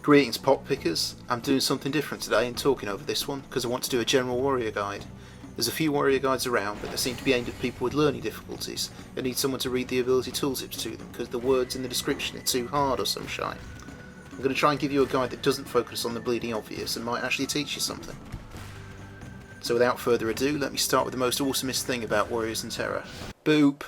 Greetings pot pickers, I'm doing something different today and talking over this one because I want to do a general warrior guide. There's a few warrior guides around, but they seem to be aimed at people with learning difficulties and need someone to read the ability tooltips to them because the words in the description are too hard or some shite. I'm going to try and give you a guide that doesn't focus on the bleeding obvious and might actually teach you something. So without further ado, let me start with the most awesomest thing about Warriors in TERA. Boop!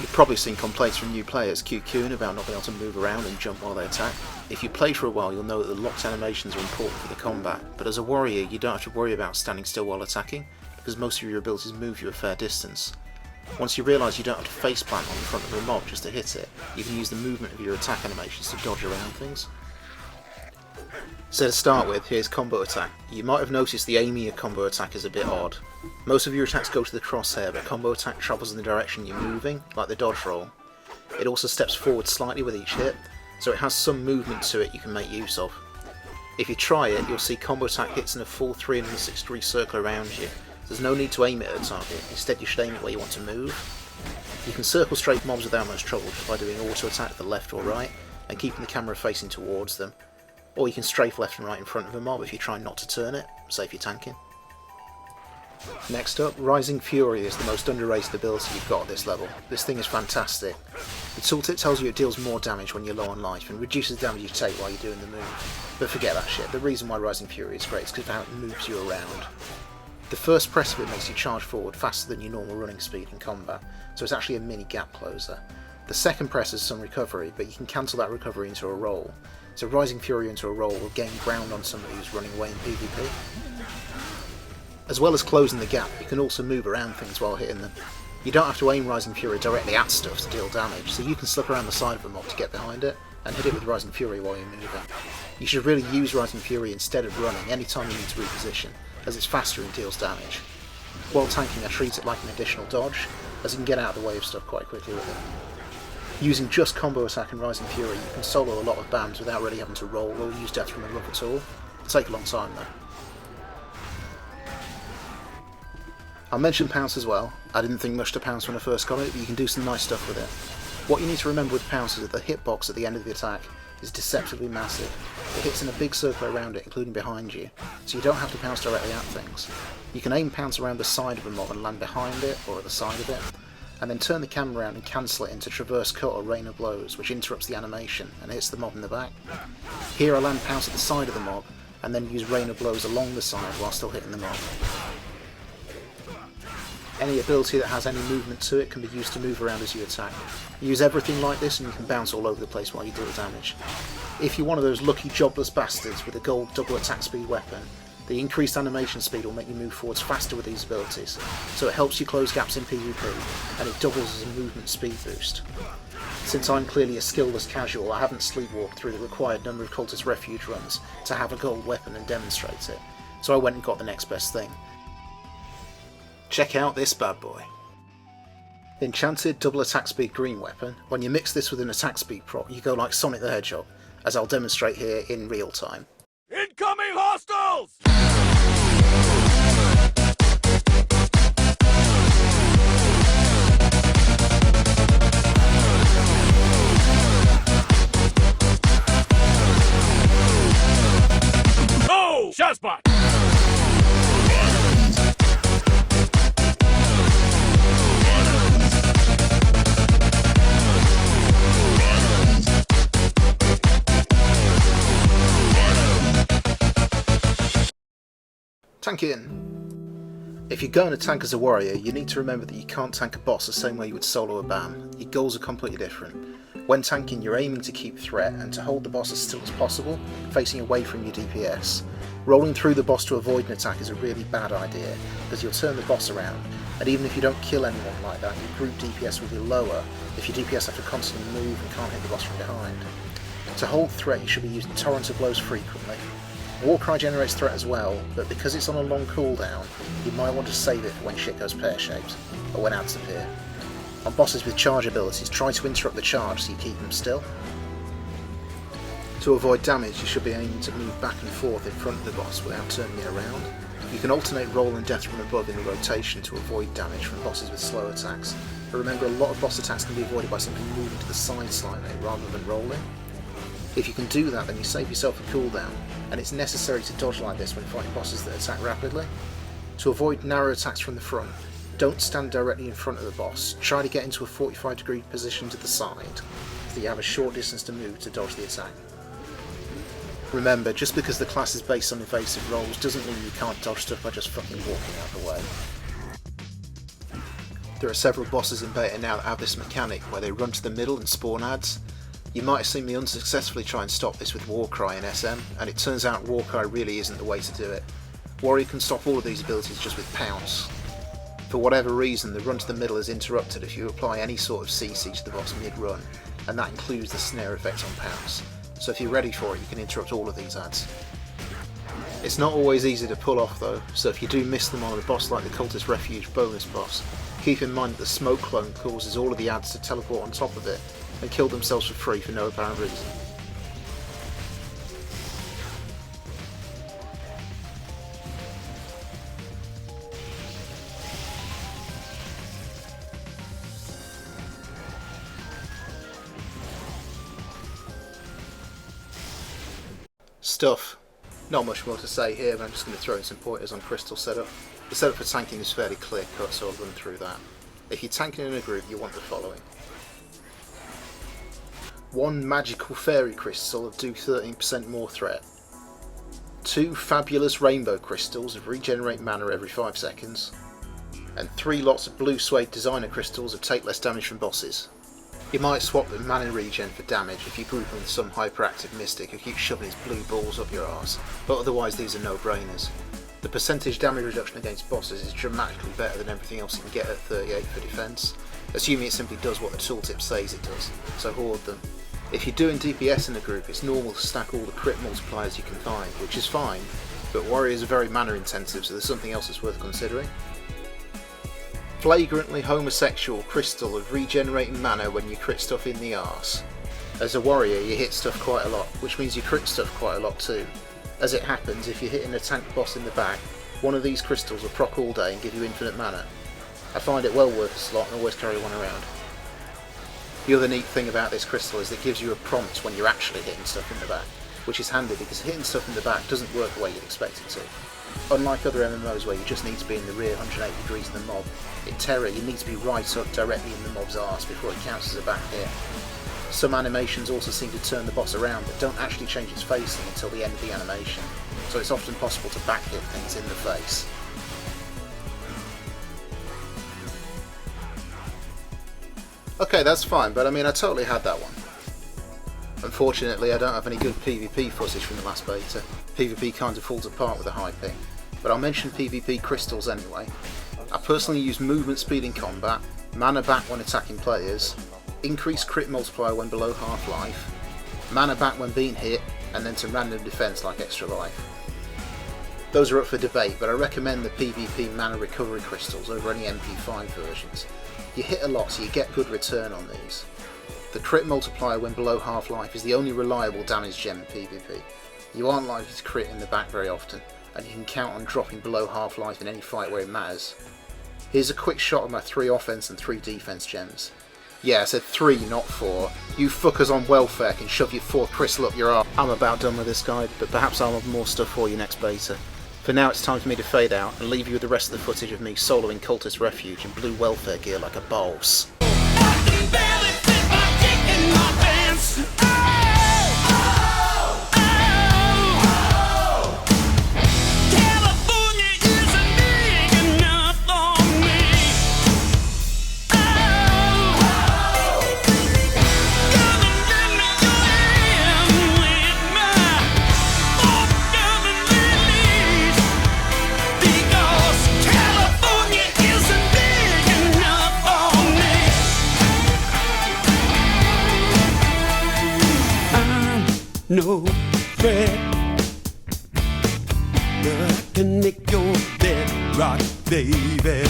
You've probably seen complaints from new players QQing about not being able to move around and jump while they attack. If you play for a while, you'll know that the locked animations are important for the combat, but as a warrior you don't have to worry about standing still while attacking, because most of your abilities move you a fair distance. Once you realise you don't have to face plant on the front of a mob just to hit it, you can use the movement of your attack animations to dodge around things. So to start with, here's combo attack. You might have noticed the aiming of combo attack is a bit odd. Most of your attacks go to the crosshair, but combo attack travels in the direction you're moving, like the dodge roll. It also steps forward slightly with each hit, so it has some movement to it you can make use of. If you try it, you'll see combo attack hits in a full 360 degree circle around you. There's no need to aim it at a target, instead you should aim it where you want to move. You can circle strafe mobs without much trouble just by doing auto attack to the left or right, and keeping the camera facing towards them. Or you can strafe left and right in front of a mob if you try not to turn it, say if you're tanking. Next up, Rising Fury is the most underrated ability you've got at this level. This thing is fantastic. The tooltip tells you it deals more damage when you're low on life and reduces the damage you take while you're doing the move. But forget that shit, the reason why Rising Fury is great is because of how it moves you around. The first press of it makes you charge forward faster than your normal running speed in combat, so it's actually a mini gap closer. The second press is some recovery, but you can cancel that recovery into a roll. So Rising Fury into a roll will gain ground on somebody who's running away in PvP. As well as closing the gap, you can also move around things while hitting them. You don't have to aim Rising Fury directly at stuff to deal damage, so you can slip around the side of a mob to get behind it, and hit it with Rising Fury while you're moving. You should really use Rising Fury instead of running anytime you need to reposition, as it's faster and deals damage. While tanking, I treat it like an additional dodge, as you can get out of the way of stuff quite quickly with it. Using just combo attack and Rising Fury, you can solo a lot of BAMs without really having to roll or use death from above at all. It'll take a long time though. I'll mention Pounce as well. I didn't think much to Pounce when I first got it, but you can do some nice stuff with it. What you need to remember with Pounce is that the hitbox at the end of the attack is deceptively massive. It hits in a big circle around it, including behind you, so you don't have to pounce directly at things. You can aim Pounce around the side of a mob and land behind it, or at the side of it, and then turn the camera around and cancel it into Traverse Cut or Rain of Blows, which interrupts the animation and hits the mob in the back. Here I land Pounce at the side of the mob, and then use Rain of Blows along the side while still hitting the mob. Any ability that has any movement to it can be used to move around as you attack. Use everything like this and you can bounce all over the place while you deal damage. If you're one of those lucky jobless bastards with a gold double attack speed weapon, the increased animation speed will make you move forwards faster with these abilities, so it helps you close gaps in PvP, and it doubles as a movement speed boost. Since I'm clearly a skillless casual, I haven't sleepwalked through the required number of Cultist Refuge runs to have a gold weapon and demonstrate it, so I went and got the next best thing. Check out this bad boy. Enchanted double attack speed green weapon. When you mix this with an attack speed prop, you go like Sonic the Hedgehog, as I'll demonstrate here in real time. Incoming hostiles! Oh! Shotspot! Tanking. If you're going to tank as a warrior, you need to remember that you can't tank a boss the same way you would solo a BAM. Your goals are completely different. When tanking, you're aiming to keep threat and to hold the boss as still as possible, facing away from your DPS. Rolling through the boss to avoid an attack is a really bad idea, because you'll turn the boss around, and even if you don't kill anyone like that, your group DPS will be lower if your DPS have to constantly move and can't hit the boss from behind. To hold threat, you should be using Torrent of Blows frequently. Warcry generates threat as well, but because it's on a long cooldown, you might want to save it for when shit goes pear-shaped, or when ads appear. On bosses with charge abilities, try to interrupt the charge so you keep them still. To avoid damage, you should be aiming to move back and forth in front of the boss without turning it around. You can alternate roll and death from above in a rotation to avoid damage from bosses with slow attacks, but remember a lot of boss attacks can be avoided by simply moving to the side slightly rather than rolling. If you can do that, then you save yourself a cooldown, and it's necessary to dodge like this when fighting bosses that attack rapidly. To avoid narrow attacks from the front, don't stand directly in front of the boss, try to get into a 45-degree position to the side, so you have a short distance to move to dodge the attack. Remember, just because the class is based on evasive rolls doesn't mean you can't dodge stuff by just fucking walking out of the way. There are several bosses in beta now that have this mechanic where they run to the middle and spawn adds. You might have seen me unsuccessfully try and stop this with Warcry in SM, and it turns out Warcry really isn't the way to do it. Warrior can stop all of these abilities just with Pounce. For whatever reason, the run to the middle is interrupted if you apply any sort of CC to the boss mid-run, and that includes the snare effect on Pounce. So if you're ready for it, you can interrupt all of these adds. It's not always easy to pull off though, so if you do miss them on a boss like the Cultist Refuge bonus boss, keep in mind that the smoke clone causes all of the adds to teleport on top of it and kill themselves for free for no apparent reason. Stuff. Not much more to say here, but I'm just going to throw in some pointers on crystal setup. The setup for tanking is fairly clear cut, so I'll run through that. If you're tanking in a group, you want the following. 1 magical fairy crystal of do 13% more threat. 2 fabulous rainbow crystals of regenerate mana every 5 seconds. And 3 lots of blue suede designer crystals of take less damage from bosses. You might swap the mana regen for damage if you group them with some hyperactive mystic who keeps shoving his blue balls up your arse, but otherwise these are no-brainers. The percentage damage reduction against bosses is dramatically better than everything else you can get at 38 for defense, assuming it simply does what the tooltip says it does, so hoard them. If you're doing DPS in a group, it's normal to stack all the crit multipliers you can find, which is fine, but warriors are very mana intensive, so there's something else that's worth considering. Flagrantly homosexual crystal of regenerating mana when you crit stuff in the arse. As a warrior you hit stuff quite a lot, which means you crit stuff quite a lot too. As it happens, if you're hitting a tank boss in the back, one of these crystals will proc all day and give you infinite mana. I find it well worth a slot and always carry one around. The other neat thing about this crystal is that it gives you a prompt when you're actually hitting stuff in the back, which is handy because hitting stuff in the back doesn't work the way you'd expect it to. Unlike other MMOs where you just need to be in the rear 180 degrees of the mob, in TERA you need to be right up directly in the mob's arse before it counts as a back hit. Some animations also seem to turn the boss around but don't actually change its facing until the end of the animation, so it's often possible to back hit things in the face. Okay, that's fine, but I mean I totally had that one. Unfortunately I don't have any good PvP footage from the last beta. PvP kind of falls apart with a high ping, but I'll mention PvP crystals anyway. I personally use movement speed in combat, mana back when attacking players, increased crit multiplier when below half-life, mana back when being hit, and then some random defense like extra life. Those are up for debate, but I recommend the PvP mana recovery crystals over any MP5 versions. You hit a lot so you get good return on these. The crit multiplier when below half-life is the only reliable damage gem in PvP. You aren't likely to crit in the back very often, and you can count on dropping below half-life in any fight where it matters. Here's a quick shot of my 3 offense and 3 defense gems. Yeah, I said 3, not 4. You fuckers on welfare can shove your 4th crystal up your arse. I'm about done with this guide, but perhaps I'll have more stuff for you next beta. For now it's time for me to fade out and leave you with the rest of the footage of me soloing Cultist Refuge in blue welfare gear like a boss. No threat that can make your bed rock, baby.